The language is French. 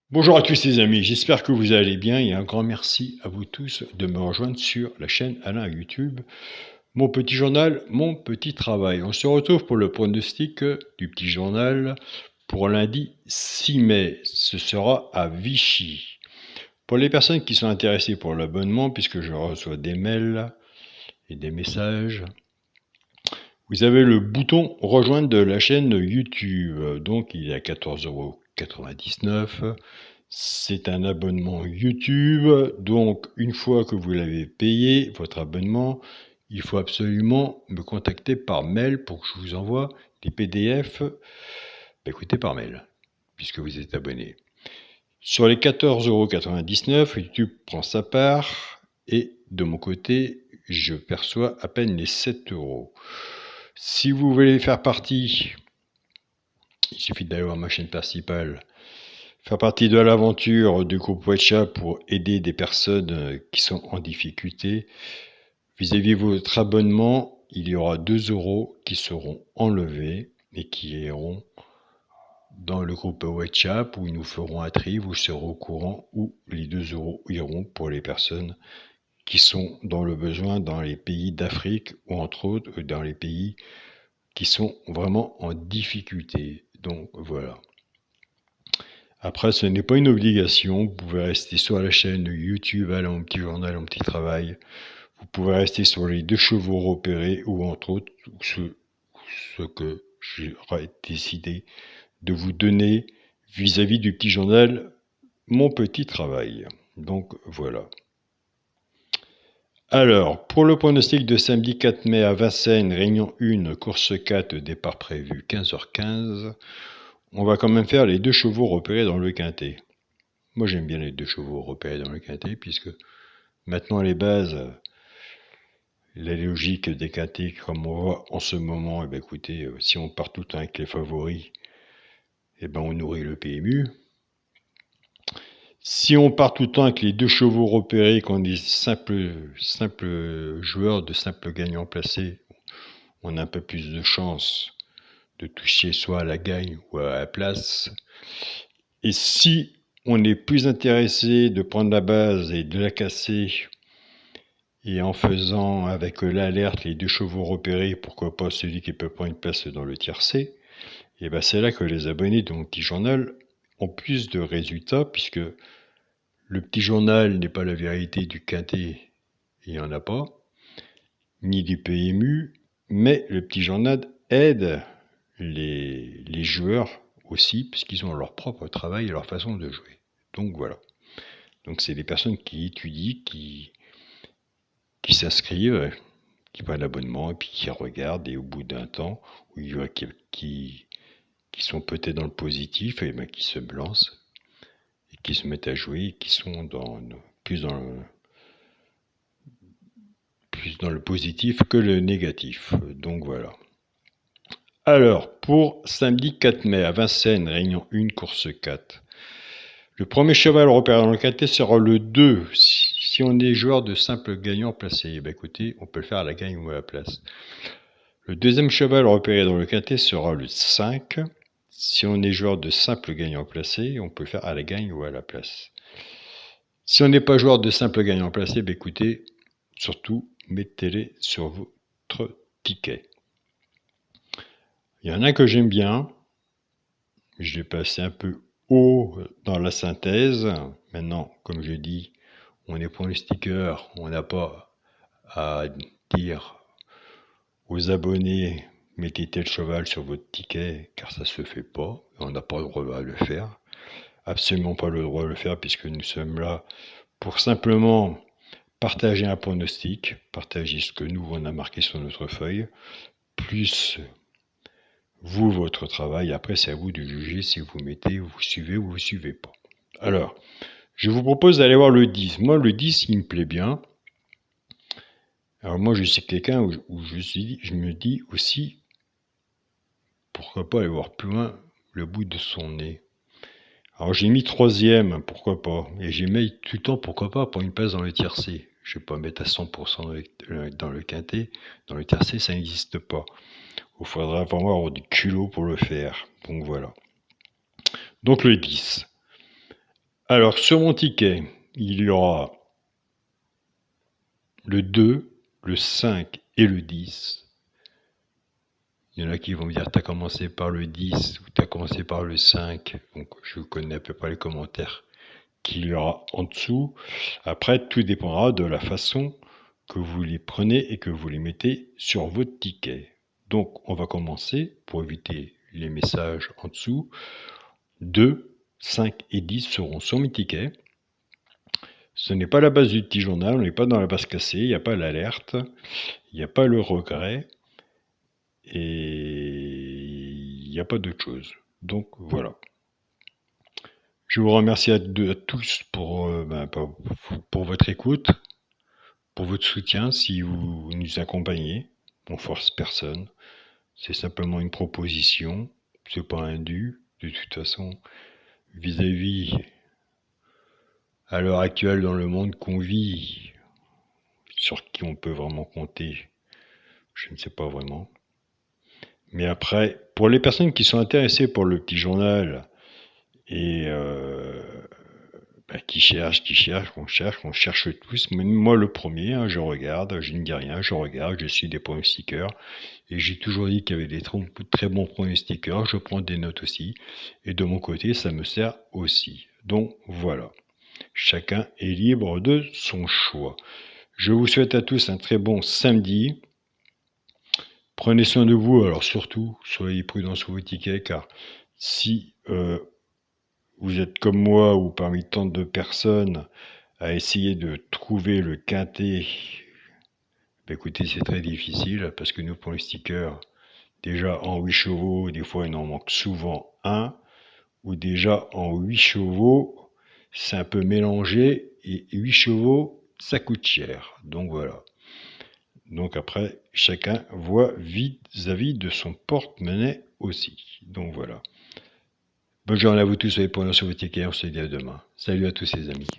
Bonjour à tous les amis, j'espère que vous allez bien et un grand merci à vous tous de me rejoindre sur la chaîne Alain YouTube. Mon petit journal, mon petit travail. On se retrouve pour le pronostic du petit journal pour lundi 6 mai. Ce sera à Vichy. Pour les personnes qui sont intéressées pour l'abonnement, puisque je reçois des mails et des messages, vous avez le bouton rejoindre de la chaîne YouTube. Donc il est à 14,99 €. C'est un abonnement YouTube, donc une fois que vous l'avez payé, votre abonnement, il faut absolument me contacter par mail pour que je vous envoie les PDF, écoutez, par mail, puisque vous êtes abonné. Sur les 14,99 €, YouTube prend sa part, et de mon côté, je perçois à peine les 7 €. Si vous voulez faire partie, il suffit d'aller voir ma chaîne principale, faire partie de l'aventure du groupe WhatsApp pour aider des personnes qui sont en difficulté. Vis-à-vis de votre abonnement, il y aura 2 € qui seront enlevés et qui iront dans le groupe WhatsApp où nous ferons un tri, vous serez au courant où les 2 € iront pour les personnes qui sont dans le besoin dans les pays d'Afrique ou entre autres dans les pays qui sont vraiment en difficulté. Donc voilà. Après, ce n'est pas une obligation, vous pouvez rester sur la chaîne YouTube Alain mon petit journal, mon petit travail. Vous pouvez rester sur les 2 chevaux repérés ou entre autres ce que j'aurais décidé de vous donner vis-à-vis du petit journal mon petit travail. Donc voilà. Alors, pour le pronostic de samedi 4 mai à Vincennes, réunion 1, course 4, départ prévu 15h15. On va quand même faire les 2 chevaux repérés dans le quintet. Moi j'aime bien les 2 chevaux repérés dans le quintet, puisque maintenant les bases, la logique des quintets comme on voit en ce moment, eh bien, écoutez, si on part tout le temps avec les favoris, eh ben, on nourrit le PMU. Si on part tout le temps avec les 2 chevaux repérés, qu'on est simple joueurs, de simples gagnants placés, on a un peu plus de chance de toucher soit à la gagne ou à la place. Et si on est plus intéressé de prendre la base et de la casser, et en faisant avec l'alerte les 2 chevaux repérés, pourquoi pas celui qui peut prendre une place dans le tiercé, et ben c'est là que les abonnés de mon petit journal ont plus de résultats, puisque le petit journal n'est pas la vérité du quintet, il n'y en a pas, ni du PMU, mais le petit journal aide les joueurs aussi, puisqu'ils ont leur propre travail et leur façon de jouer. Donc voilà. Donc c'est des personnes qui étudient, qui s'inscrivent, qui prennent l'abonnement et puis qui regardent, et au bout d'un temps, où ils voient qui sont peut-être dans le positif, et ben qui se lancent et qui se mettent à jouer, et qui sont plus dans le positif que le négatif. Donc voilà. Alors, pour samedi 4 mai à Vincennes, réunion 1, course 4. Le premier cheval repéré dans le quintet sera le 2. Si on est joueur de simple gagnant placé, eh bien écoutez, on peut le faire à la gagne ou à la place. Le deuxième cheval repéré dans le quintet sera le 5. Si on est joueur de simple gagnant placé, on peut le faire à la gagne ou à la place. Si on n'est pas joueur de simple gagnant placé, bah écoutez, surtout, mettez-les sur votre ticket. Il y en a que j'aime bien. Je l'ai passé un peu haut dans la synthèse. Maintenant, comme je dis, on est pour les stickers, on n'a pas à dire aux abonnés, mettez tel cheval sur votre ticket, car ça se fait pas, on n'a pas le droit de le faire, absolument pas le droit de le faire, puisque nous sommes là pour simplement partager un pronostic, partager ce que nous on a marqué sur notre feuille, plus vous votre travail. Après c'est à vous de juger si vous mettez, vous suivez ou vous suivez pas. Alors, je vous propose d'aller voir le 10. Moi le 10 il me plaît bien. Alors moi je suis quelqu'un où je me dis aussi, pourquoi pas aller voir plus loin le bout de son nez. Alors j'ai mis 3e, pourquoi pas. Et j'ai mis tout le temps, pourquoi pas, pour une place dans le tiercé. Je ne vais pas mettre à 100% dans le quintet. Dans le tiercé, ça n'existe pas. Il faudra vraiment avoir du culot pour le faire. Donc voilà. Donc le 10. Alors, sur mon ticket, il y aura le 2, le 5 et le 10. Il y en a qui vont me dire, tu as commencé par le 10 ou tu as commencé par le 5. Donc, je connais à peu près les commentaires qu'il y aura en dessous. Après, tout dépendra de la façon que vous les prenez et que vous les mettez sur votre ticket. Donc, on va commencer, pour éviter les messages en dessous. 2, 5 et 10 seront sur mes tickets. Ce n'est pas la base du petit journal, on n'est pas dans la base cassée, il n'y a pas l'alerte, il n'y a pas le regret, et il n'y a pas d'autre chose. Donc voilà. Je vous remercie à tous pour votre écoute, pour votre soutien si vous nous accompagnez. On force personne. C'est simplement une proposition. C'est pas un dû. De toute façon, vis-à-vis à l'heure actuelle dans le monde qu'on vit, sur qui on peut vraiment compter, je ne sais pas vraiment. Mais après, pour les personnes qui sont intéressées pour le petit journal et qui cherchent, on cherche tous, même moi le premier, hein, je regarde, je ne dis rien, je regarde, je suis des pronostiqueurs, et j'ai toujours dit qu'il y avait des très bons pronostiqueurs, je prends des notes aussi, et de mon côté, ça me sert aussi. Donc voilà, chacun est libre de son choix. Je vous souhaite à tous un très bon samedi. Prenez soin de vous, alors surtout, soyez prudents sur vos tickets, car si vous êtes comme moi ou parmi tant de personnes à essayer de trouver le quintet, écoutez, c'est très difficile, parce que nous, pour les stickers, déjà en 8 chevaux, des fois il en manque souvent un, ou déjà en 8 chevaux, c'est un peu mélangé, et 8 chevaux, ça coûte cher. Donc voilà. Donc après, chacun voit vis-à-vis de son porte-monnaie aussi. Donc voilà. Bonne journée à vous tous, soyez prudents sur vos tickets, on se dit à demain. Salut à tous les amis.